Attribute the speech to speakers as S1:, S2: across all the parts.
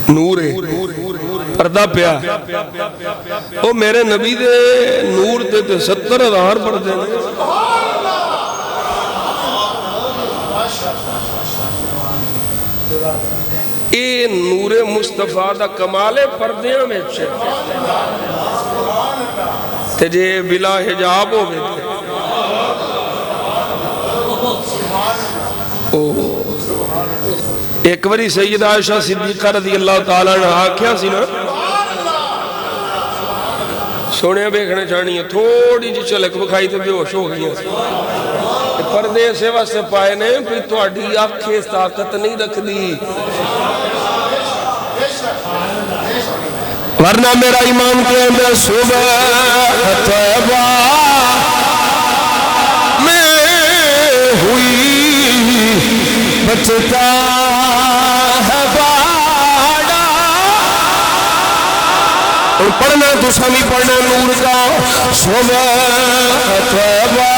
S1: نور ہے پردہ پیا او میرے نبی دے نور دے 70,000 پردے نے اے نور مصطفیٰ دا کمال پردیاں میں تے جے بلا حجاب ہو گئے ایک وری سیدہ عائشہ صدیقہ رضی اللہ تعالیٰ نے آکھیا سی نا سونے بیکھنے چاہنی ہے تھوڑی جی چلک بکھائی تو بے ہوش ہو گئی ہیں پردے سے واسطے پائے نے پھر تو اڈی آنکھیں طاقت نہیں رکھ دی ورنہ میرا ایمان کے اندر صبح طیبہ میں ہوئی بچتا ہے باڑا اور پڑھنا تو سامی پڑھنا نور کا صبح طیبہ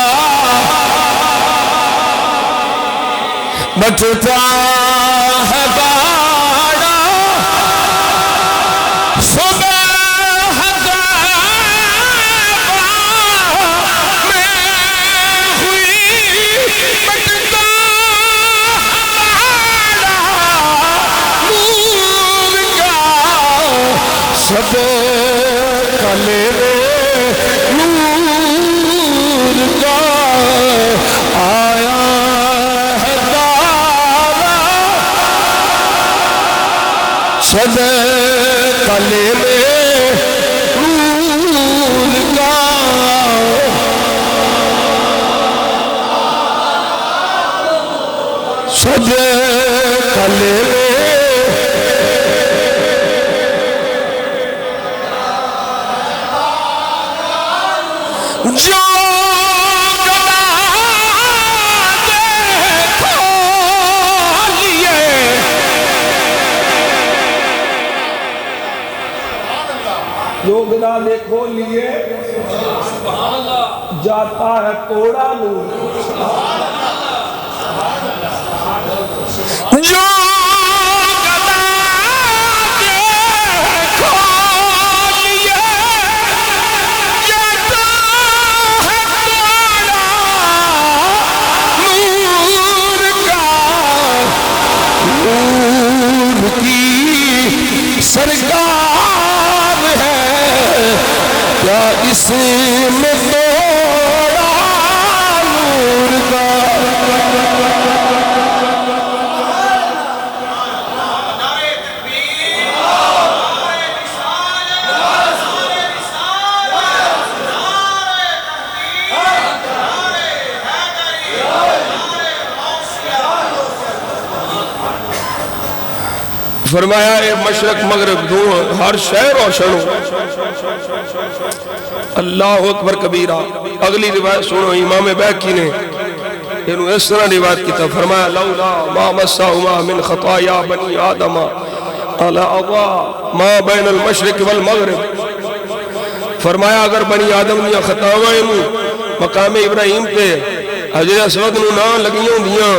S1: بچتا ہے باڑا صبح میں ہوئی بچتا باڑا نور کا سب کلے نور کا آیا سب کلے میں نور کا سب کلے میں جو جو گناہ دیکھو لیے جاتا ہے توڑا نور جو گناہ دیکھو لیے جاتا ہے توڑا نور کا نور کی سرکار کیا اس میں توڑا نور کا فرمایا اے مشرق مغرب دوں ہر شہر روشن ہو اللہ اکبر کبیرہ اگلی روایت سنو امام بیہقی نے انہوں اس طرح روایت کی تھا فرمایا لولا ما مسہما من خطایا بنی آدم علی اضاء ما بین المشرق والمغرب فرمایا اگر بنی آدم دیا خطاوائیں مقام ابراہیم پہ حجر اسود نو نہ لگیوں دیاں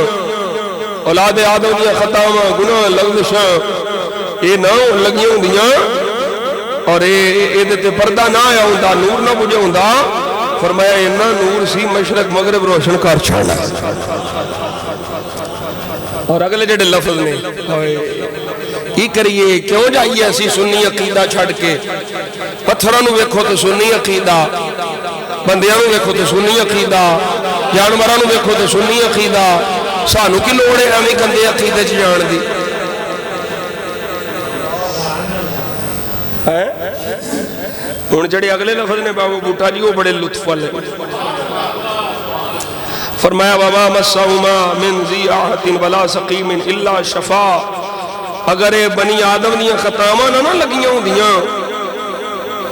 S1: اولاد آدم دیا خطاوائیں گناہ لغزشاں اے نہ لگیوں دیاں اور اے دیتے پردہ نہ آیا ہوندہ نور نہ بجھے ہوندہ فرمایا انہا نور سی مشرق مغرب روشن کار چھانا اور اگلے جڑے لفظ نے یہ کریے کیوں جائیے ایسی سنی عقیدہ چھڑ کے پتھرانو ویکھو تو سنی عقیدہ بندیانو ویکھو تو سنی عقیدہ جانورانو ویکھو تو سنی عقیدہ سانو کی لوڑے ہمیں کندے عقیدہ چی جان دی ان جڑے اگلے لفظ نے بابو بوٹا جی وہ بڑے لطف والے فرمایا وما مسہما من ذی آہت ولا سقیم الا شفا اگر بنی آدم دیاں خطامہ نہ لگیاں ہوں دیاں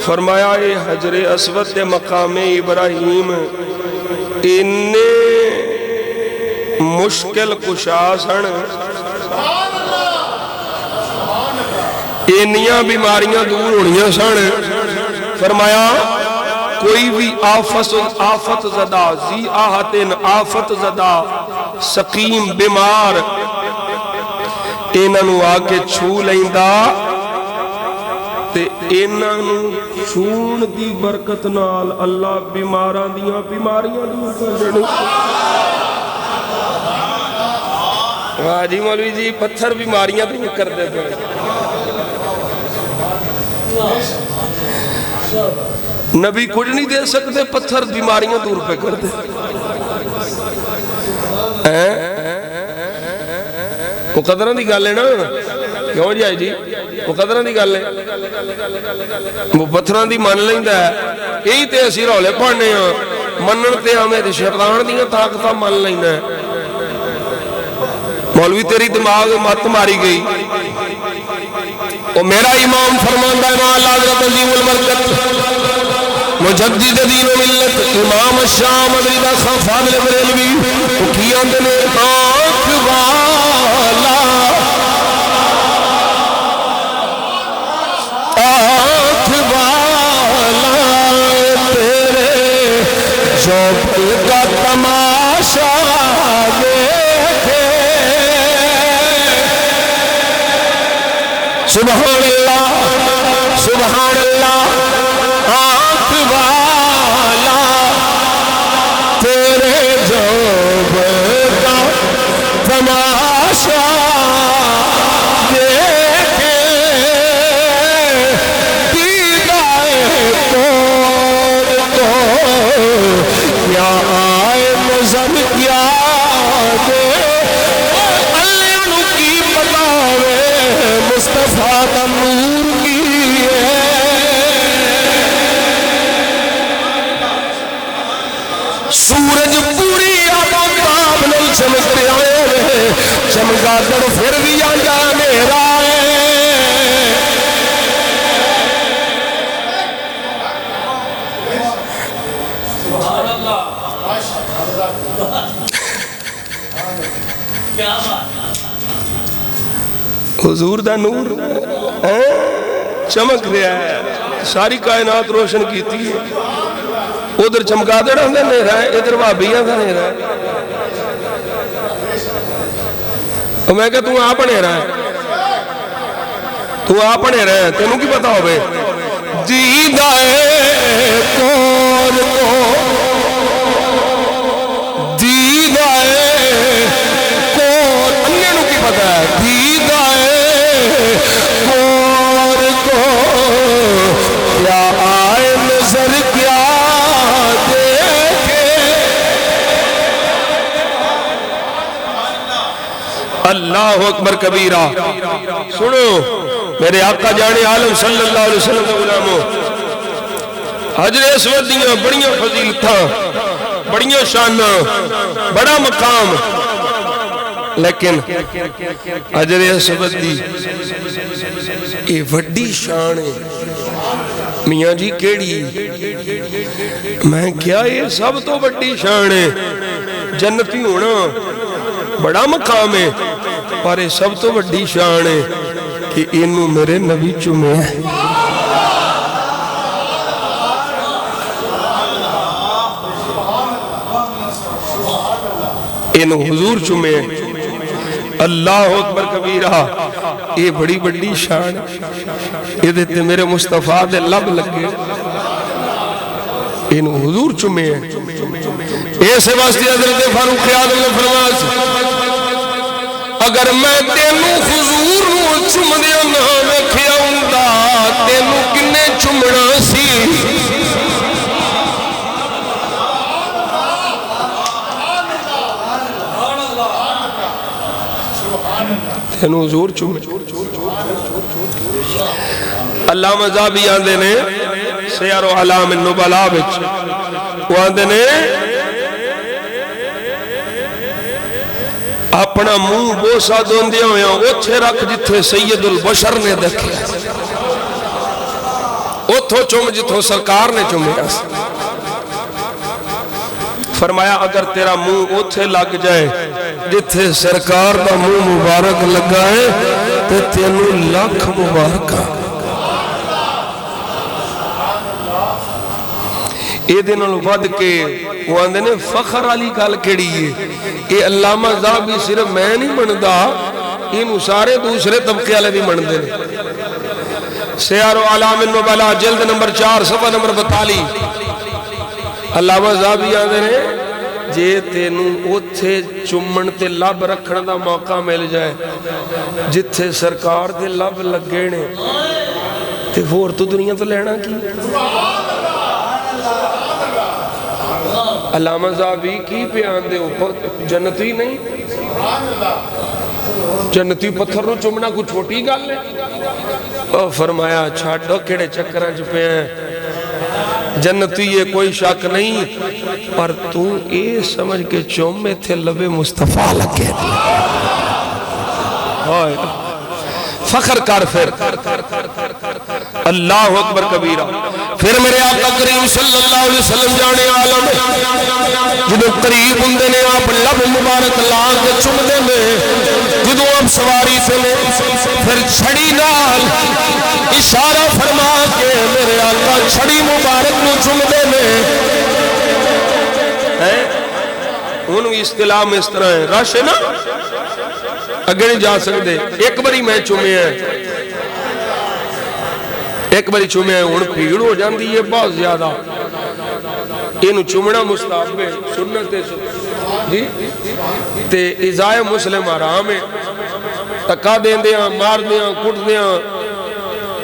S1: فرمایا اے حجر اسود دے مقام ابراہیم انہیں مشکل کشا سن انیاں بیماریاں دور ہونیاں سن فرمایا کوئی بھی آفت زدہ ذی آہتن آفت زدہ سقیم بیمار انہوں آکے چھو لیندہ تے انہاں نوں چھون دی برکت نال اللہ بیماراں دیاں بیماریاں دور کر دینے واہ جی مولوی جی پتھر بیماریاں دور کر دے پہ نبی کچھ نہیں دے سکتے پتھر بیماریاں دور پہ کر دے مقدرہ دی گل ہے نا کیوں جائے جی مقدرہ دی گل ہے وہ پتھران دی من لیندہ ہے یہی تے اسی رولے پڑھنے ہیں منن تے ہمیں تے شیطان دیاں طاقتاں من لیندہ ہے مولوی تیری دماغ مت ماری گئی وہ میرا امام فرماندہ امام حضرت عظیم المرکت مجدد دین و ملت امام الشام رضا خان فاضل بریلوی وہ کیا دنے آنکھ والا آنکھ والا تیرے جو پل کا تماشا دیکھے سبحان اللہ سبحان اللہ آنکھ والا تیرے جوب کا تماشا دیکھے دیدائے کون کو کیا آئے نظر کیا دے اللہ کی بتاوے مصطفیٰ کا نور کی ہے سورج پوری آباد نہیں چمکتے آئے رہے چمکا کر پھر بھی آجا میرا ہے
S2: سبحان اللہ کیا بات
S1: حضور دا نور چمک رہا ہے ساری کائنات روشن کیتی ہے ادھر چمکا دے رہا نیرا ہے ادھر بھابیاں دا نیرا ہے اور میں کہا تو آپ نیرا ہے تو آپ نیرا ہے تینوں کی پتا ہو بے دیدائے کون کو دیدائے کون انہوں کی پتا ہے دیدائے کون کو کیا آئے نظر کیا دیکھے اللہ اکبر کبیرہ سنو میرے آقا جانے عالم صلی اللہ علیہ وسلم کا غلاموں حجر اسود دیاں بڑیاں فضیلتاں بڑیاں شاناں بڑا مقام لیکن حجر اسود دی یہ وڈی شان ہے میاں جی کیڑی میں کیا یہ سب تو وڈی شان ہے جنتی ہونا بڑا مقام ہے پر یہ سب تو وڈی شان ہے کہ انہوں میرے نبی چومے ہیں انہوں حضور چومے ہیں اللہ اکبر کبیرہ یہ بڑی بڑی شان یہ دیتے میرے مصطفیٰ دے لب لگے انہوں حضور چومے ہیں ایسے واسطے حضرت فاروق اعظم نے فرمایا اگر میں تینوں حضور نو چم دیا نہ ویکھیا ہوندا تینوں کنے چمنا سی تینوں حضور چومے علامہ ذہبی آندے نے سیار و علام النبلاء وچ وہ آندے نے اپنا منہ بوسا دوندیا ہویا اوتھے رکھ جتھے سید البشر نے دیکھے اوتھو چوم جتھو سرکار نے چومیا فرمایا اگر تیرا منہ اوتھے لگ جائے جتھے سرکار دا منہ مبارک لگا ہے تو تینوں لاکھ مبارکہ اے دنوں ود کے وہ آندے نے فخر علی گل کیڑی ہے اے علامہ ذہبی صرف میں نہیں مندا انہوں سارے دوسرے طبقے والے بھی مندے نے سیار و علام النبلا جلد نمبر 4 صفحہ نمبر 42 علامہ زاہبی آندے نے جے تینوں اوتھے چمن تے لب رکھن دا موقع مل جائے جتھے سرکار دے لب لگے نے تے ہور تو دنیا تو لینا کی علامہ زاہبی کی بیان دے اوپر جنتی نہیں جنتی پتھر رو چمنا کوئی چھوٹی گل ہے فرمایا چھاڑو کیڑے چکران چھپے ہیں جنتی یہ کوئی شک نہیں پر تو اے سمجھ کے چومے تھے لبے مصطفیٰ لگے فخر کر پھر اللہ اکبر کبیرہ پھر میرے آقا کریم صلی اللہ علیہ وسلم جانے عالم جدو قریب ہوندے نے آپ لب مبارک لان کے چمدے میں جدو آپ سواری سے لے پھر چھڑی نال اشارہ فرما کے میرے آقا چھڑی مبارک نو چمدے میں انہوں اصطلاح میں اس طرح ہے رش ہے نا اگر نہیں جا سکتے ایک باری میں چومے ہیں ایک باری چومے ہیں ان پیڑ ہو جاندی ہے بہت زیادہ انہوں چومنا مستحب ہے سنت جی تے ازائے مسلم آرام ہے تکا دیں دیاں مار دیاں کٹ دیاں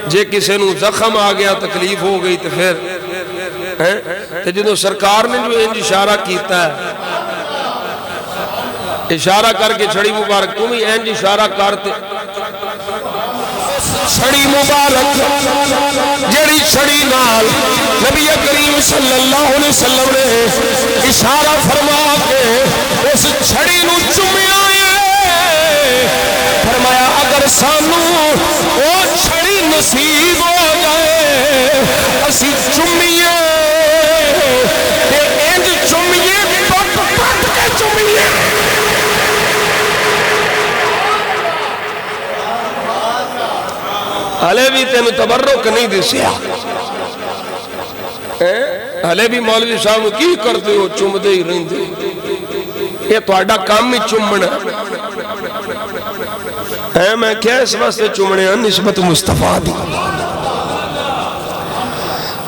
S1: جے کسے نو زخم آ گیا تکلیف ہو گئی تے پھر تے جنہوں سرکار نے جو انج اشارہ کیتا ہے اشارہ کر کے چھڑی مبارک تم ہی انج اشارہ کرتے چھڑی مبارک جڑی چھڑی نال نبی کریم صلی اللہ علیہ وسلم نے اشارہ فرما کے اس چھڑی نو چمیا ہے فرمایا اگر سانو وہ چھڑی نصیب ہو جائے اسی چمیے تے انج چمیے پٹ پٹ کے چمیے حلے بھی تینوں تبرک نہیں دسیا حلے بھی مولوی صاحب کی کرتے ہو چمدے ہی رہندے یہ تو آڈا کام ہی چمنا میں کیا اس واسطے چمنے ہیں نسبت مصطفیٰ دی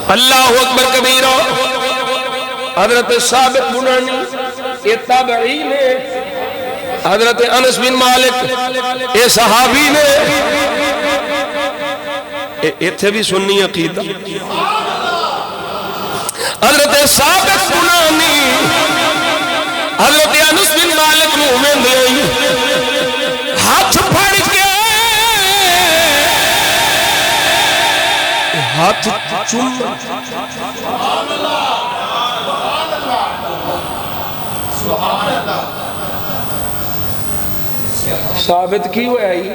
S1: اللہ اکبر کبیرہ حضرت ثابت بنانی یہ تابعی نے حضرت انس بن مالک یہ صحابی نے ایتھے بھی سنی عقیدہ حضرت ثابت بنانی حضرت انس بن مالک مومن دے ہاتھ پھڑ کے ہاتھ چوم ثابت کی ہوئے آئی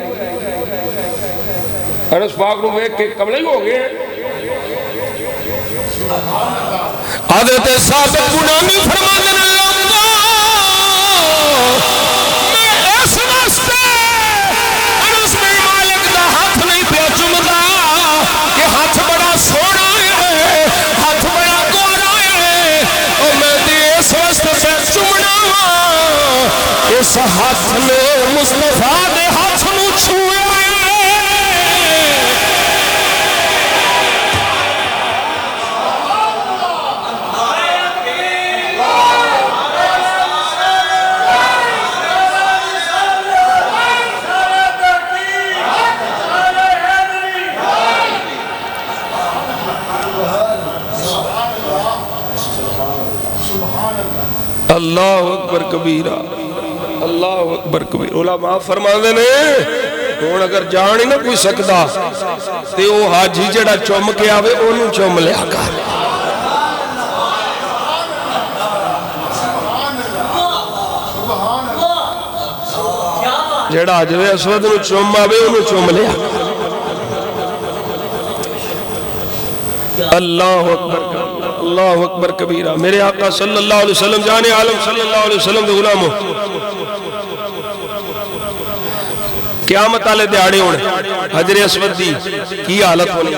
S1: انس پاک نو ایک کے قبلہ ہی ہو گئے حضرت ثابت بنانی فرمانے اللہ میں اس واسطے انس بن مالک دا ہاتھ نہیں پہ چمدا کہ ہاتھ بڑا سونا ہے ہاتھ بڑا گورا ہے اور میں دی اس واسطے پہ چمنا اس ہاتھ نے مصطفیٰ دے ہاتھ نو چھوئے اللہ اکبر کبیرہ اللہ اکبر کبیرہ علماء فرماندے نے ہن اگر جان ہی نہ کوئی سکدا تے او حاجی جڑا چم کے آوے اونوں چم لیا کر جڑا جوے اسود نو چم آوے اونوں چم لیا اللہ اکبر اللہ اکبر کبیرہ میرے آقا صلی اللہ علیہ وسلم جانے عالم صلی اللہ علیہ وسلم دے غلاموں قیامت آلے دیاڑے ہونے حجر اسود دی کی حالت ہونی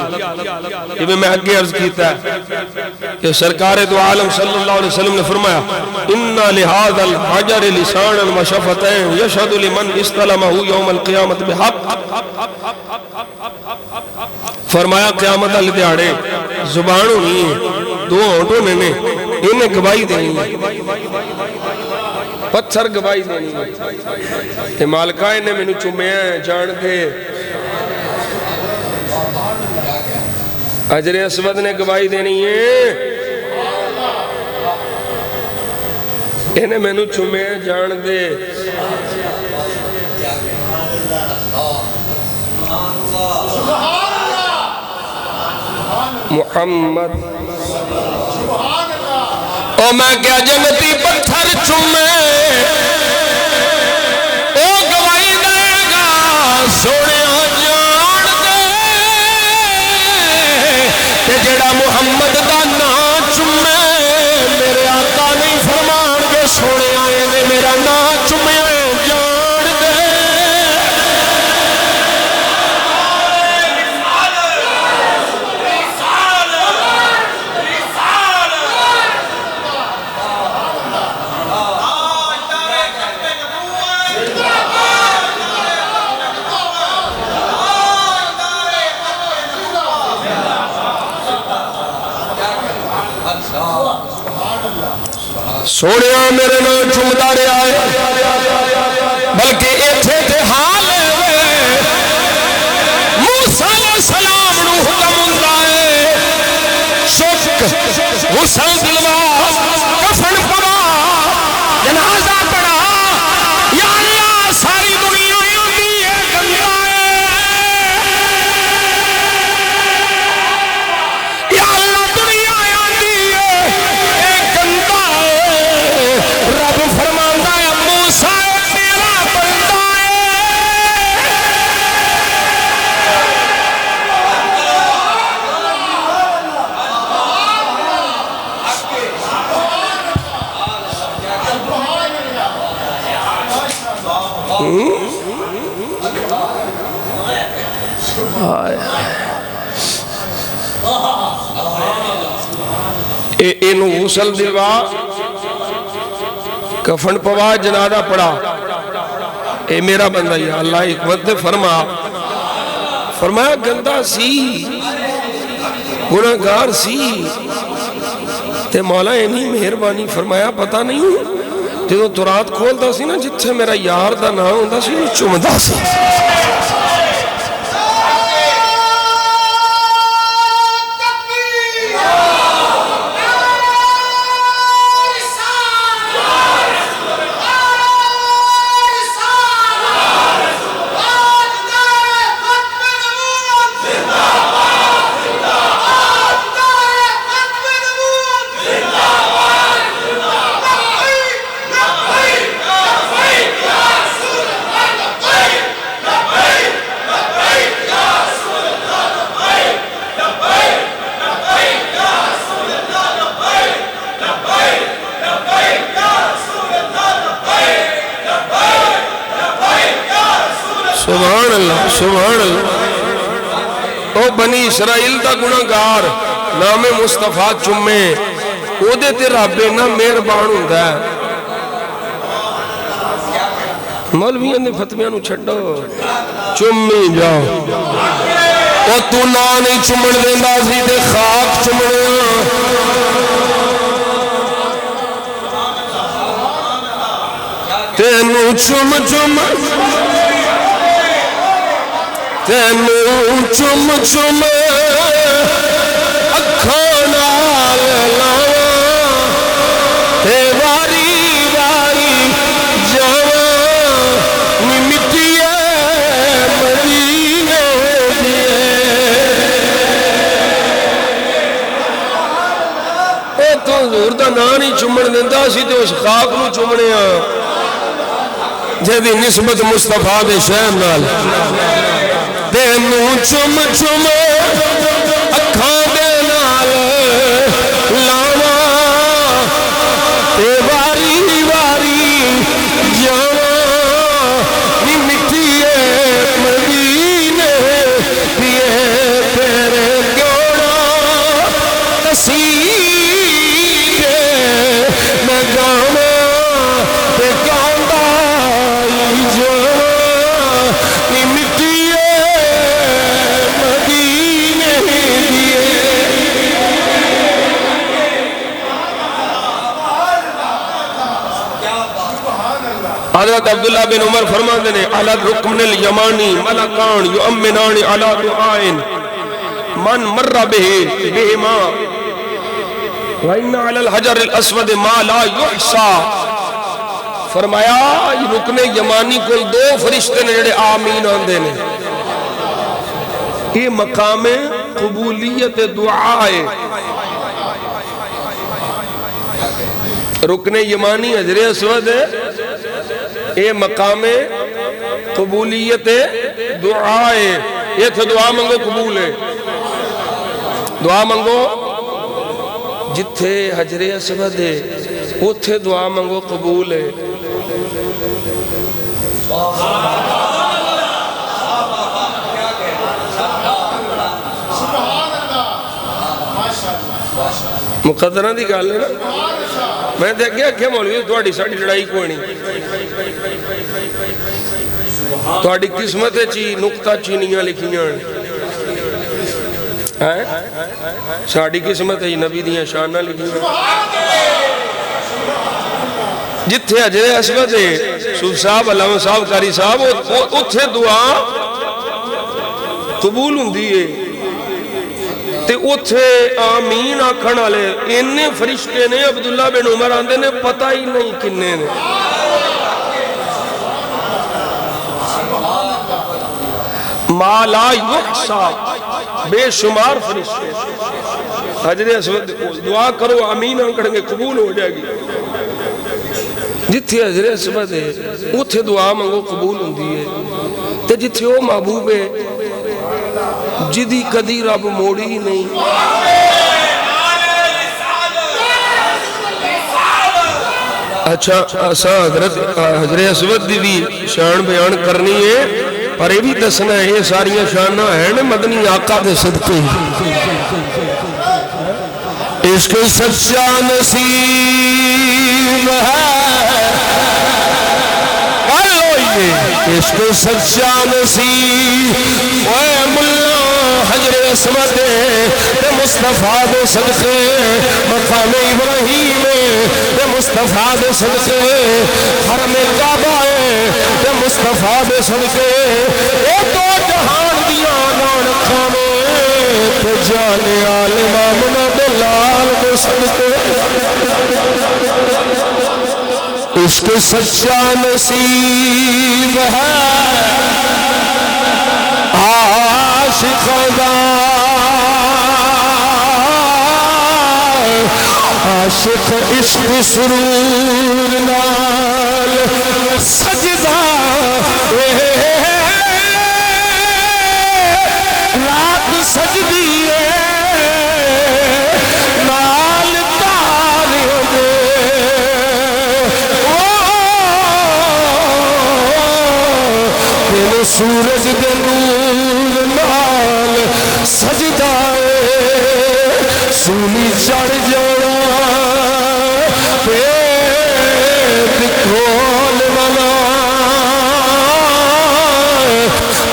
S1: یہ میں اگے عرض کیتا ہے کہ سرکار دو عالم صلی اللہ علیہ وسلم نے فرمایا اِنَّا لِهَذَا الْحَجَرِ لِسَانًا وَشَفَتَيْن يَشْهَدُ لِمَنْ اِسْتَلَمَهُ يَوْمَ الْقِيَامَةِ بِحَقٍّ فرمایا قیامت والے دیہاڑے زبان ہونی ہے، دو ہونٹ ہونے نے، انہیں گواہی دینی ہے، پتھر گواہی دینی ہے تے مالکہ نے مینوں چومیا جان دے، حجر اسود نے گواہی دینی ہے، انہیں مینوں چومیا جان دے، محمد او میں کیا جنتی پتھر چومے او گواہی دے گا سونے جان دے تے جڑا محمد دا نام چومے میرے آقا نہیں فرمان کے سونے آئے نے میرا نام چومے جان دے سوڑیا میرے نام چومتا رہا ہے بلکہ ایتھے تے حال ہے موسیٰ علیہ السلام نو حکم ہوندا ہے شک غسل دلوا کفن پوا جنازہ پڑھا یا اللہ ساری دنیا ہوندی ہے گندا ہے یا اللہ دنیا ہوندی ہے اے گندا رب فرماندا ہے موسیٰ میرا بندہ ہے اینو غسل دلوا کفن پوا جنازہ پڑا اے میرا بندہ یا اللہ حکمت نے فرمایا گندہ سی گناہگار سی تے مولا اینی مہربانی فرمایا پتہ نہیں جدو ترات کھولتا سی نا جتھے میرا یار دا نام ہوندا سی چومدا سی سبحان اللہ سبحان اللہ او بنی اسرائیل دا گناہگار نام مصطفیٰ چمے او دے تے رب نہ مہربان ہوندا ہے مولویاں دے فتویاں نو چھڈو چمی جاؤ او تو نہ نہیں چمن دیندا سی تے خاک چمنے تینو چم چم تینو چم چم اکھاں نال لاواں تے واری واری جاواں نی مٹی مدینے دی اے تو حضور دا نام نہیں چومن دیندا سی تے اس خاک نو چومنے آ جدی نسبت مصطفیٰ دے شہر نال تینو چم چم اکھاں دے نال لاواں تے واری واری جاواں نی مٹی مدینے پیے تیرے گوڑا تسیدے میں گاواں تے گاوندا جاواں نی مٹی مدینے حضرت عبداللہ بن عمر فرماتے ہیں علی الرکن الیمانی ملکان یؤمنان علی دعائن من مر بہما وَإِنَّ عَلَى الْحَجَرِ الْأَسْوَدِ مَا لَا يُحْصَى فرمایا رکن یمانی کو دو فرشتے نے جڑے آمین آندے نے یہ مقام قبولیت دعا ہے رکن یمانی حجر اسود ہے یہ مقام قبولیت دعا ہے یہ تھے دعا منگو قبول ہے دعا منگو جتھے حجر اسود ہے اتھے دعا منگو قبول ہے مقدرہ دی گال ہے نا میں دیکھیں کہ مولوی تھوڑی ساڑی لڑائی کوئی نہیں تھوڑی قسمت چی نقطہ چینیاں لکھیاں ساڑی قسمت ہے نبی دیاں شانہ لکھیاں جتھے حجر اسود ہے صوف صاحب علامہ صاحب قاری صاحب اتھے دعا قبول ہوندی ہے تے اتھے آمین آکھن والے اننے فرشتے نے عبداللہ بن عمر آندے نے پتہ ہی نہیں کنے نے ما لا یحصا بے شمار فرشتے حجر اسود دعا کرو آمین آکھن گے قبول ہو جائے گی جتھے حجر اسود ہے اتھے دعا منگو قبول ہوندی ہے تے جتھے وہ محبوب ہے جدی کدی رب موڑی ہی نہیں اچھا حضرت حجر اسود دی شان بیان کرنی ہے پر یہ بھی دسنا ہے یہ ساریاں شانہ ہیں مدنی آقا دے صدقے عشق سچا نصیب ہے عشق سچا نصیب اے ملا حجر اسود تے مصطفیٰ دے صدقے مقام ابراہیم تے مصطفیٰ دے صدقے حرم کعبہ تے مصطفیٰ دے صدقے اے دو جہان دیاں رونقاں تے جان عالم آمنہ بلال دے صدقے عشق سچا نصیب ہے عاشق دا عاشق عشق سرور نال سجدہ رات سجدی نال تاریوں دے سورج دے نور نال سجدہ سونی چڑھ جانا کھول والا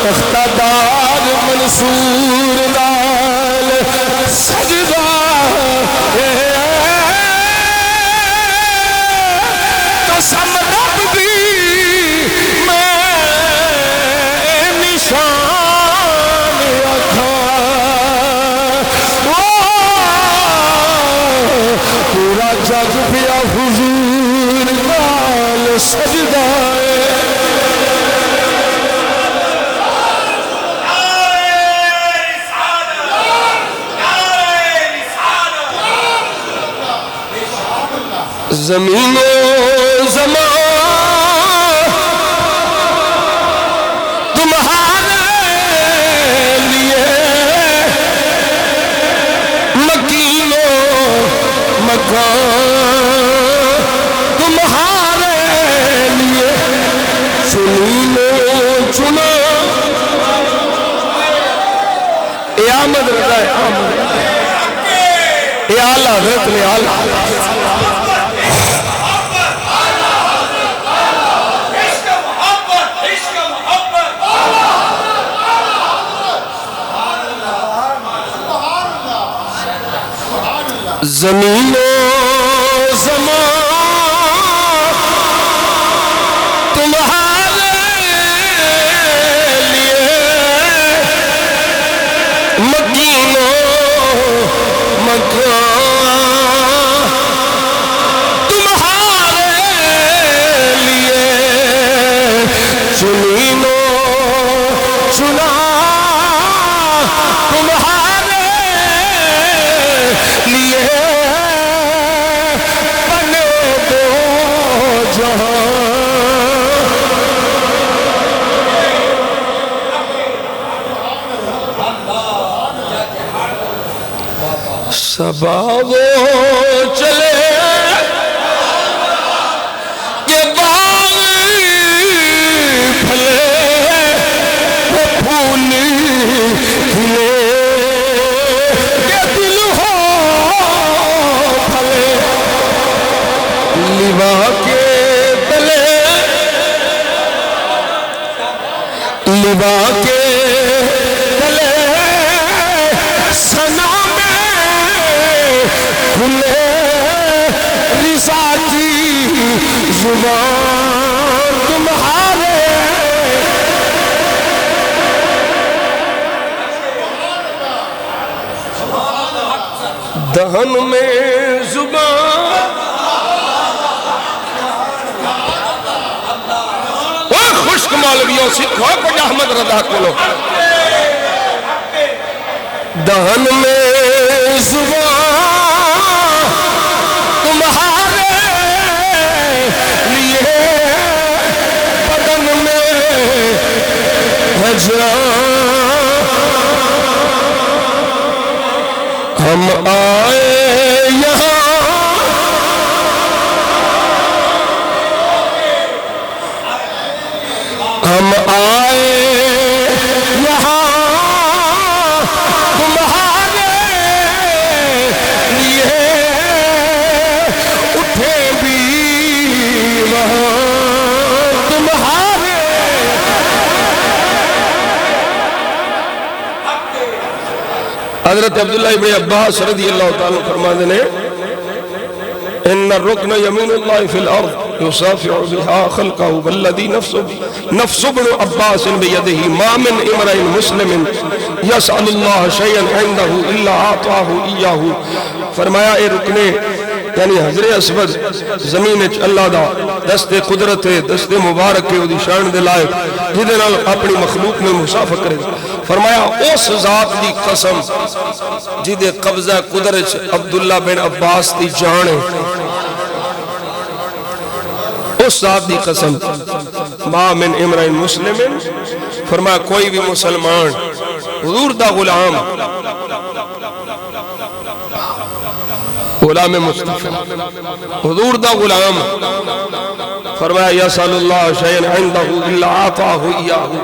S1: تختہ دار منصور نال سجدہ قسم رب دی پورا جگ پیا حضور نال سجدہ زمین و زمان تمہارے لیے مکین و مکان تمہارے لیے چنین و چنا یہ آمد رضا ہے یہ آلہ حضرت نے آلہ زمین و زمان تمہارے صبا وہ چلے یہ باغ پھلے وہ پھول کھلے یہ دل ہو پھلے لیوا کے تلے لیوا کے تلے سنا کھلے رضا کی زبان تمہارے دہن میں زبان وہ خشک مولویوں سکھو کو احمد رضا کلو دہن میں زبان تمہارے لیے بدن میں ہے جان ہم آئے یہاں ہم آئے یہاں تمہارے لیے اٹھے بھی وہاں تمہارے حضرت عبداللہ ابن عباس رضی اللہ تعالیٰ فرماتے ہیں ان الرکن یمین اللہ فی الارض یصافع بها خلقه والذی نفس ابن عباس بیدہ ما من امرئ مسلم یسأل اللہ شیئا عنده الا اعطاه ایاہ فرمایا اے رکنے یعنی حضر اسود زمین اللہ دا دست قدرت ہے دست مبارک ہے دی شان دے لائق جدے نال اپنی مخلوق میں مسافہ کرے فرمایا اس ذات دی قسم جدے قبضہ قدرت عبداللہ بن عباس دی جان ہے اس ذات دی قسم ما من امرئ مسلم فرمایا کوئی بھی مسلمان حضور دا غلام غلام مصطفیٰ حضور دا غلام فرمایا یسأل اللہ شیئن عندہ الا اعطاہ ایاہ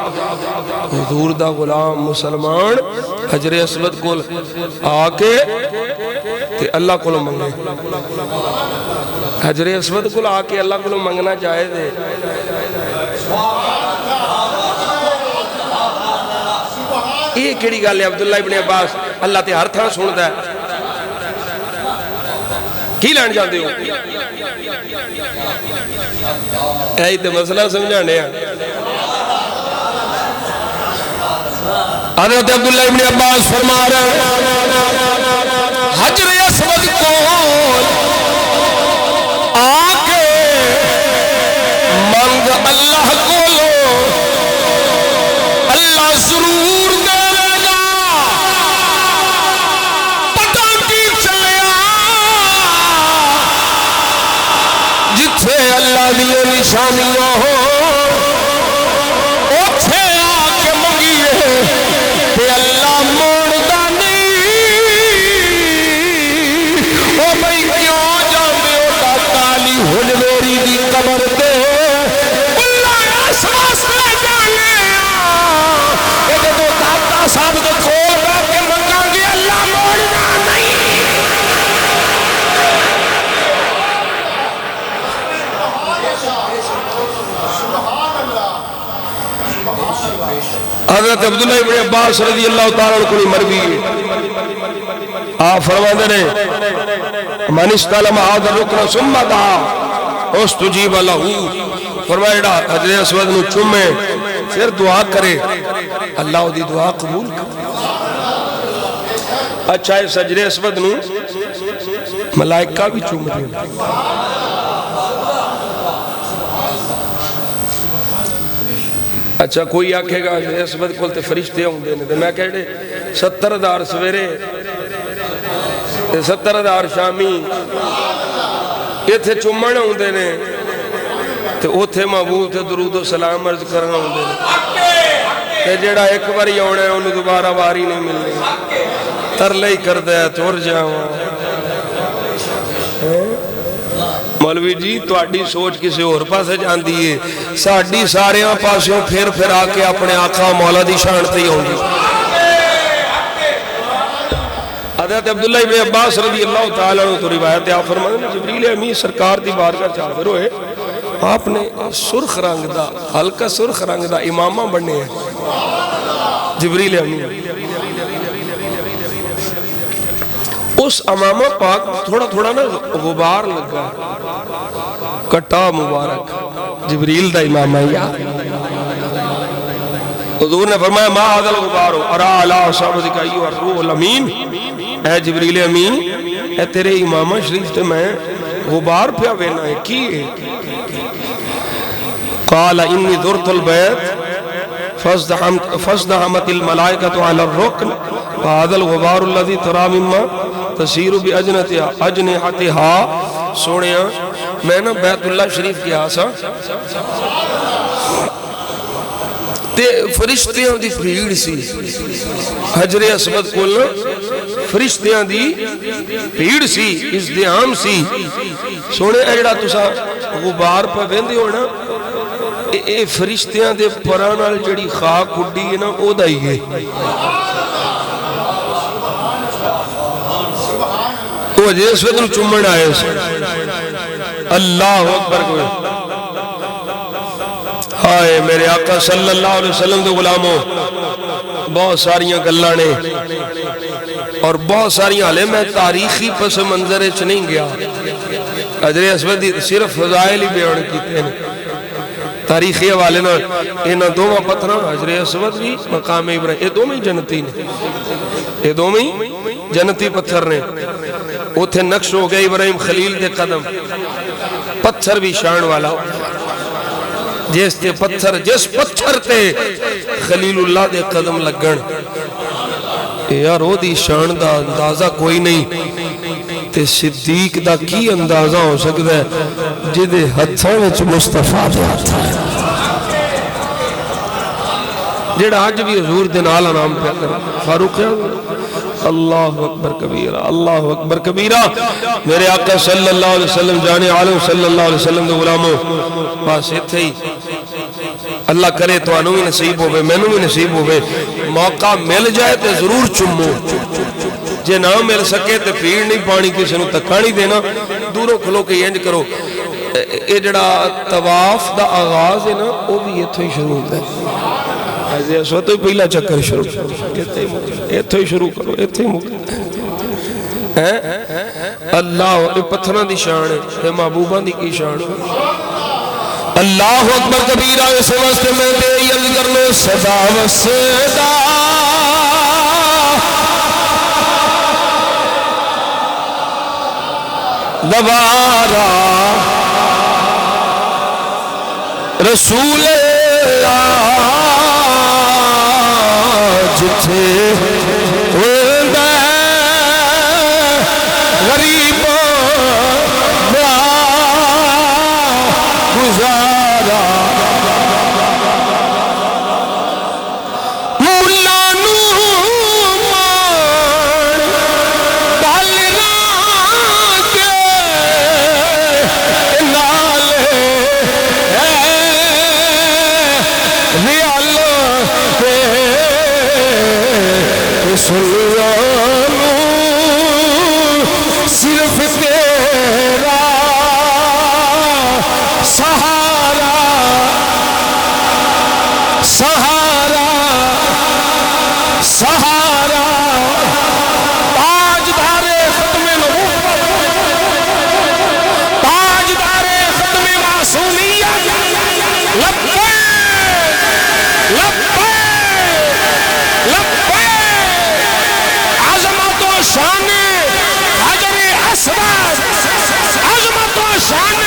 S1: حضور دا غلام مسلمان حجر اسود کو آکے کہ اللہ کو منگے حجر اسود کو آکے اللہ کو منگنا چاہے دے یہ کیڑی گل ہے عبداللہ ابن عباس اللہ تے ہر تھا سنتا ہے کی لین جاندے ہو ایہی تے مسئلہ سمجھانے ہیں حضرت عبداللہ ابن عباس فرما رہے ہیں حجر اسود کو آکے منگ اللہ کو لو اللہ ضرور دے گا پتہ کی چلیا جتھے اللہ دیئے نشانیاں ہو اوتھے آکے منگیے کہ اللہ موڑدا نہیں او بھئی کیوں جاندے ہو تا کالی حجویری دی قبر تے اللہ احساس لے جانے یہ تو داتا صاحب دے کھول رہا کہ منگاں گے اللہ موڑدا نہیں حضرت عبداللہ ابن عباس رضی اللہ تعالیٰ عنہ کو مروی ہے آپ فرماتے ہیں من استلم هذا الركن ثم دعا استجیب له فرمایا حجر اسود نو چومے پھر دعا کرے اللہ دی دعا قبول کرے اچھا اس حجر اسود نو ملائکہ بھی چوم دے اچھا کوئی آکھے گا اس وقت کھولتے فرشتے ہوں دینے دے میں کہے 70,000 سویرے 70,000 شامی یہ تھے چمڑ ہوں دینے تو وہ تھے محبوب تھے درود و سلام عرض کرنا ہوں دینے کہ جیڑا ایک باری ہونے انہوں دوبارہ باری نہیں ملنی ترلے ہی کر دیا چور جاؤں مولوی جی تہاڈی سوچ کسی اور پاسے جاندی ہے، ساڈی ساریاں پاسوں پھر آ کے اپنے آقا مولا دی شان تے ہی ہوندی۔ حضرت عبداللہ ابن عباس رضی اللہ تعالیٰ عنہ تو روایت ہے، آپ فرماتے ہیں جبریل امین سرکار دی بارگاہ حاضر ہوئے، آپ نے سرخ رنگ دا ہلکا سرخ رنگ دا امامہ بننے ہیں جبریل امین۔ اس امامہ پاک تھوڑا نا غبار لگا، کٹا مبارک جبریل دا امامہ یا حضور نے فرمایا ما هذا الغبار ارى على اصحابك ايها الروح الامین، اے جبریل امین اے تیرے امامہ شریف تے میں غبار پہ وینا ہے کی ہے؟ قال انی ذرت البیت فازدحمت الملائکة على الرکن وهذا الغبار الذي ترى مما تسیر باجنحتها۔ سونیا میں نا بیت اللہ شریف کی آسا تے فرشتیاں دی بھیڑ سی، حجر اسود کول فرشتیاں دی بھیڑ سی، ازدحام سی۔ سونے ایڑا تسا غبار پہ ویندے ہو نا، اے فرشتیاں دے پران نال جڑی خاک اڈی ہے نا او دا ہی ہے۔ وہ حجر اسود نو چمن آئے سے اللہ اکبر کوئی ہائے میرے آقا صلی اللہ علیہ وسلم دے غلاموں، بہت ساریاں گلانے اور بہت ساریاں حالے میں تاریخی پس منظر اچھ نہیں گیا، حجر اسود صرف فضائل ہی بیان کیتے ہیں تاریخی حوالے نا۔ اینا دوما پتھرہ حجر اسود بھی مقام ابراہیم، یہ دومی جنتی نے، یہ دومی جنتی پتھر نے، وہ تھے نقش ہو گئے ابراہیم خلیل دے قدم، پتھر بھی شان والا جس پتھر تے خلیل اللہ دے قدم لگن، یار وہ دی شان دا اندازہ کوئی نہیں، تے صدیق دا کی اندازہ ہو سکتا ہے جدے ہتھاں وچ مصطفیٰ دے ہتھاں جڑا آج بھی حضور دے نال نام پہ کر فاروق اللہ اکبر کبیرہ، اللہ اکبر کبیرہ۔ میرے آقا صلی اللہ علیہ وسلم جانے عالم صلی اللہ علیہ وسلم دے غلاموں، بس اتھے ہی اللہ کرے تو انہوں بھی نصیب ہوئے، میں نوں بھی نصیب ہوئے، موقع مل جائے تو ضرور چمو، جے نہ مل سکے تو پھیڑ نہیں پانی کسی نوں تکا نہیں دینا، دوروں کھلو کے ینج کرو۔ اے جڑا طواف دا آغاز ہے نا وہ بھی اتھے ہی شروع ہوتا ہے، ایسے اسود تو پہلا چکر شروع اتھے ہی شروع کرو، اتھے ہی مکہ اللہ پتھران دی شان ہے، محبوبان دی کی شان ہے۔ اللہ اکبر کبیرہ، اس واسطے میں دے یل کر لو صدا و صدا دوارا رسول جتھے ہوندہ غریبوں بیا گزارا مولا نومان بالنا کے نالے ریال کے سلوانو صرف تیرا سہارا سہارا سہارا تاجدار ختم نبوت، تاجدار ختم معصومیت، لبیک لبیک لبیک، عظمت و شان حجر اسود، عظمت و شان